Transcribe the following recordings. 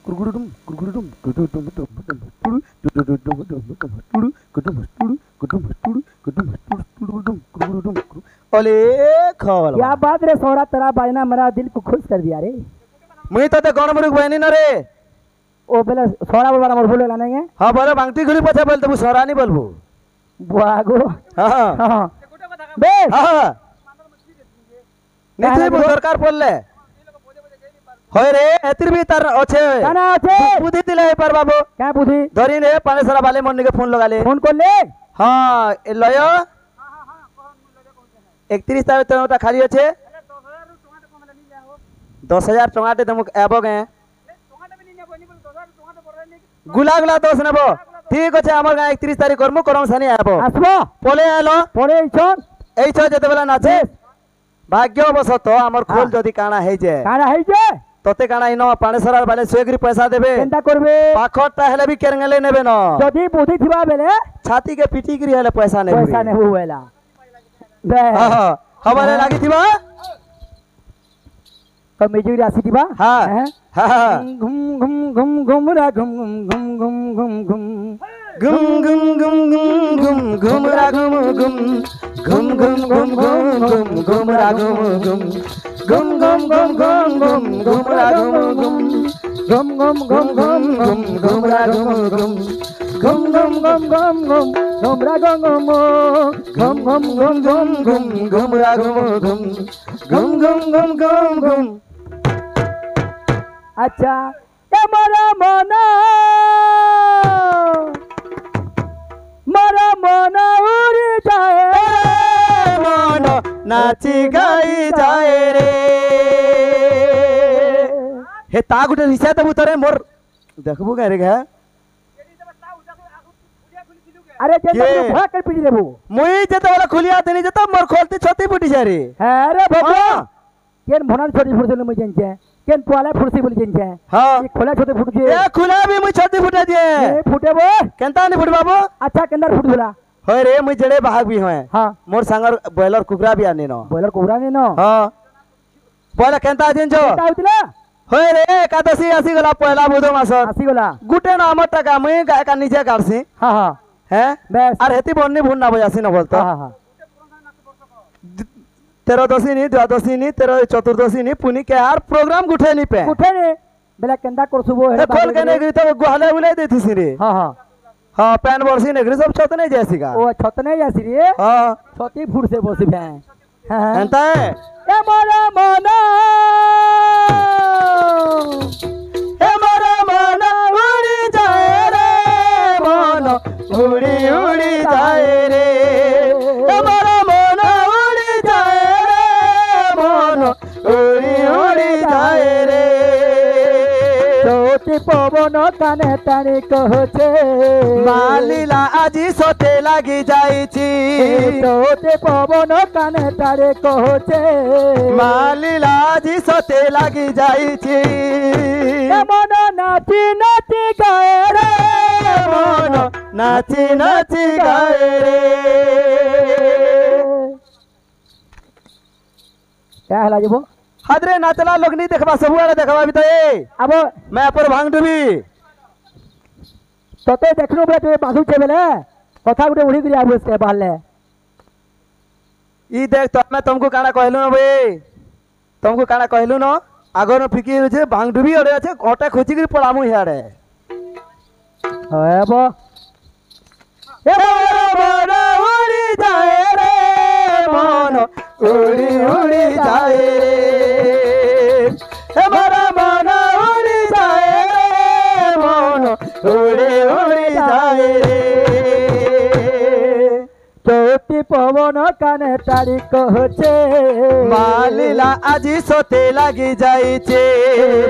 क्या बात रे सोरा, तेरा बाजना मेरा दिल को खुश कर दिया रे। मुई तो गणमुरुख बहनी न रे। ओ पहले सोरा बोलबा मोर भूल लाने गे। हां बोले बांगती खुली पछे बोल तू सोरा नहीं बोलबो। बुआगो हां हां बे हां निथि बो सरकार बोलले होय रे एतिर भी तार अच्छे काना আছে बुद्धि दिले पर बाबू क्या बुद्धि धरी ने पाने सारा बाले मन के फोन लगा ले फोन कर ले। हां ए लयो 31 तारीख तक खाली अच्छे 10,000 टका दे तुम एबो गे गुला गुला 10 नेबो ठीक আছে আমার গাঁ 31 তারিখ করমু করম সানি আবো আসবো পলে আলো পরে এই ছ যেতে বেলা নাচে ভাগ্যবশত আমার খোল যদি কানা হই যায় কানা হই যায় তোতে কানা ইনো পানে সরার বালে সুগরি পয়সা দেবে কেনটা করবে পাখরটা হেলে বি কেরঙ্গলে নেবে না যদি বুদ্ধি থিবা বেলে ছাতি কে পিটি গরি হেলে পয়সা নেবু বেলা বে হ্যাঁ হবারে লাগি থিবা তো মিজুরি আসি দিবা হ্যাঁ হ্যাঁ ঘুম ঘুম ঘুম ঘুমরা ঘুম ঘুম ঘুম ঘুম ঘুম ঘুম गुम गुम गुम गुम गुम घुमरा गुम गुम गुम गुम गुम गुम गुम घुमरा गुम गुम गुम गुम गुम गुम गुम घुमरा गुम गुम गुम गुम गुम गुम गुम घुमरा गुम गुम गुम गुम गुम गुम गुम घुमरा गुम गुम गुम गुम गुम गुम गुम घुमरा गुम गुम गुम गुम गुम गुम गुम अच्छा ए मोरा मना मोरा मना उड़ी जाए मन नाची गाई जाए रे हे ता गुटे रिसा तबु तरे मोर देखबो का रे घा अरे जे तो भड़ा कर पीटी देबो मुई जेते वाला खुलिया देनी जेते मोर खोलती छती फुटी जा रे अरे बाबा केन भनान छोटी फुरसे मुई जंचे केन पोला फुरसी बोली जंचे हां ये खोला छोटे फुट जे ए खुला भी मुई छती फुटा दे ए फुटेबो केनता नहीं फुट बाबू अच्छा केंदर फुट होला होय रे मुई जड़े भाग भी होय हां मोर संगर बॉयलर कुकरा भी आने न बॉयलर कोबरा ने न हां बोला केनता दिन जो केंता होतिला होय रे एकादशी आसी गला पहला बुध मास आसी गला गुटे न हमर टका मुई गाय का नीचे काटसी हां हां हैं बस আর হেতি বন্নি ভুন না বজাসি না বলতো हां हां 13 নি 12 নি 13 14 নি পুনি के यार प्रोग्राम गुठे नी पे उठे रे बेला केंदा करसुबो ए खोल के नेगरी तो गुहाले उले देथि सी रे हां हां हां पैन बरसी नेगरी सब छत नहीं जैसी का ओ छत नहीं आसी रे हां छती फुट से बसी भै हां एंता है ए मोरा मना उड़ी जाए रे मन उड़ी उड़ी जाए रे हमारा मन उड़ी जाए रे मन उड़ी उड़ी जाए रे चोटी पवन काने तानी कहछे मालिला आजी सोते लागी जाईची चोटी पवन काने तारे कहछे मालिला आजी सोते लागी जाईची मन नाची नाची गाए रे मन नाची नाची गाए रे क्या हला जबो हादरे नाचला लोग नहीं देखबा सब वाला देखबा भी तो ए अब मैं पर भांग डुबी तते देखनु बे तो बाजू छे बेले कथा गुटे उड़ी गिरी आबो से बाहले ई देख तो मैं तुमको काना कहलु न बे तुमको काना कहलु न आगर फिकी छे भांग डुबी ओरे আছে ओटा खोजी गिरी पड़ामु हियाडे अब ए मन उड़ी जाए रे मन उड़ी उड़ी जाए रे हमारा मन उड़ी जाए रे मन उड़ी उड़ी जाए रे चोटी पवन काने तारी कहछे मालिला आजी सोते लागी जाईचे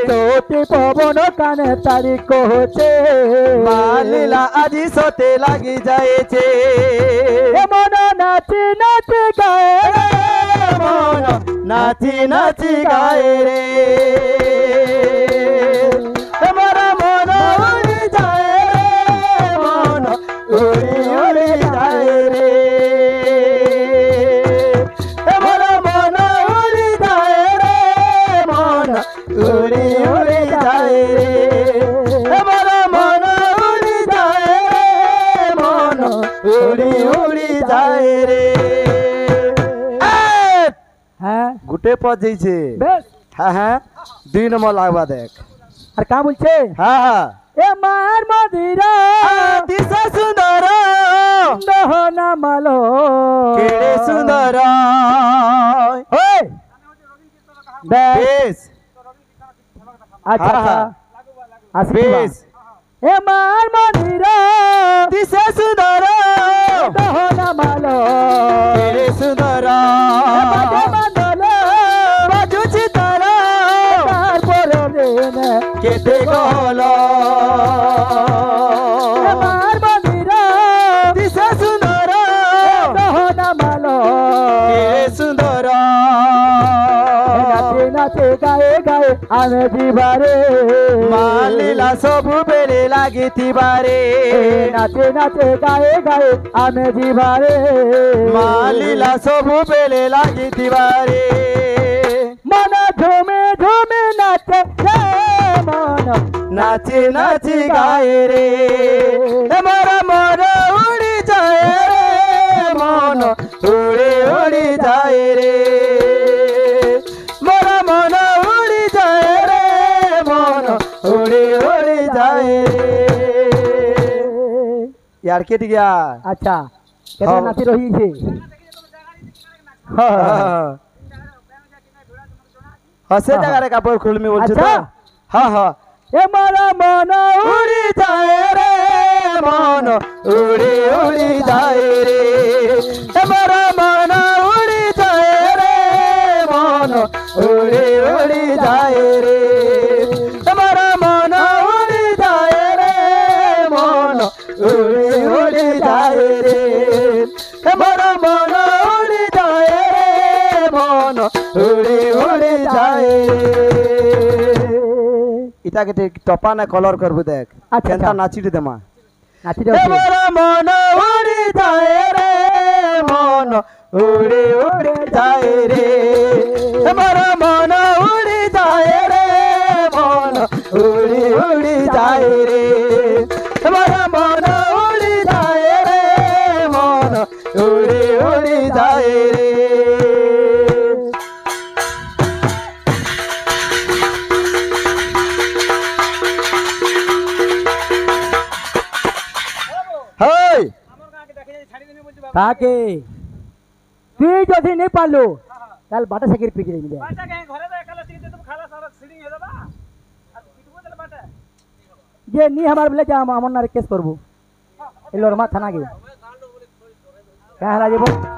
चोटी पवन काने तारी कहछे मालिला आजी सोते लागी जाईचे मन नाची नाची गाए रे मन नाची नाची गाए रे हमारा मन उड़ी जाए रे मन उड़ी उड़ी जाए रे हमारा मन उड़ी जाए रे मन उड़ी उड़ी जाए रे উল্টে পথ যাইছে বেশ হ্যাঁ হ্যাঁ 2 নম্বর লাগবা দেখ আর কা বলছে হ্যাঁ হ্যাঁ এ মার মদিরা দিশা সুন্দর দহনা মালো কেড়ে সুন্দর ওই বেশ বেশ আচ্ছা আচ্ছা হ্যাঁ, আসি বেশ এ মার মদিরা দিশা সুন্দর দহনা মালো কেড়ে সুন্দর বাজে মাদলো বাজুছি তার তারপর রে কেটে গল মার মদিরা দিশা সুন্দর দহনা মালো কেড়ে সুন্দর নাচে নাচে গায়ে গায়ে আমি দিবারে মালিলা সবু বেড়ে লাগিতিবারে নাচে নাচে গায়ে গায়ে আমি দিবারে মালিলা সবু বেড়ে লাগিতিবারে মন ঝুমে ঝুমে নাচে রে মন নাচি নাচি গায়ে রে আমার মন উড়ি যায় রে মন উড়ে উড়ি যায় রে মোর মন উড়ি যায় রে মন উড়ে উড়ি যায় রে यार केट गया আচ্ছা কেন হ্যাঁ। নাচি রহিছে हसे जगह रे कापड़ खुल में बोल तो अच्छा। हाँ हाँ এ মারা মন उड़ी जाए रे मन उड़ी उड़ी जाए रे हमारा मन उड़ी जाए रे मन उड़ी उड़ी जाए रे हमारा मन उड़ी जाए रे मन उड़ी उड़ी जाए रे हमारा मन उड़ी जाए रे मन उड़ी उड़ी जाए रे ইটাকে টপা না কলর করবো দেখ আচ্ছা, কেনটা আচ্ছা। নাচিতে দেমা নাচি রহিছে এবার মন উড়ি যায় রে মন উড়ি উড়ি যায় রে এবার মন উড়ি যায় রে মন উড়ি উড়ি যায় রে এবার মন উড়ি যায় রে মন উড়ি উড়ি যায় রে হেই কাকে তুই যদি নেই পারলো তাহলে বাটা সাইকেল পিকে দিবি যে নি আমার বলে যে আমার না কেস করবো এলো মা থানা গিয়ে হ্যাঁ যাব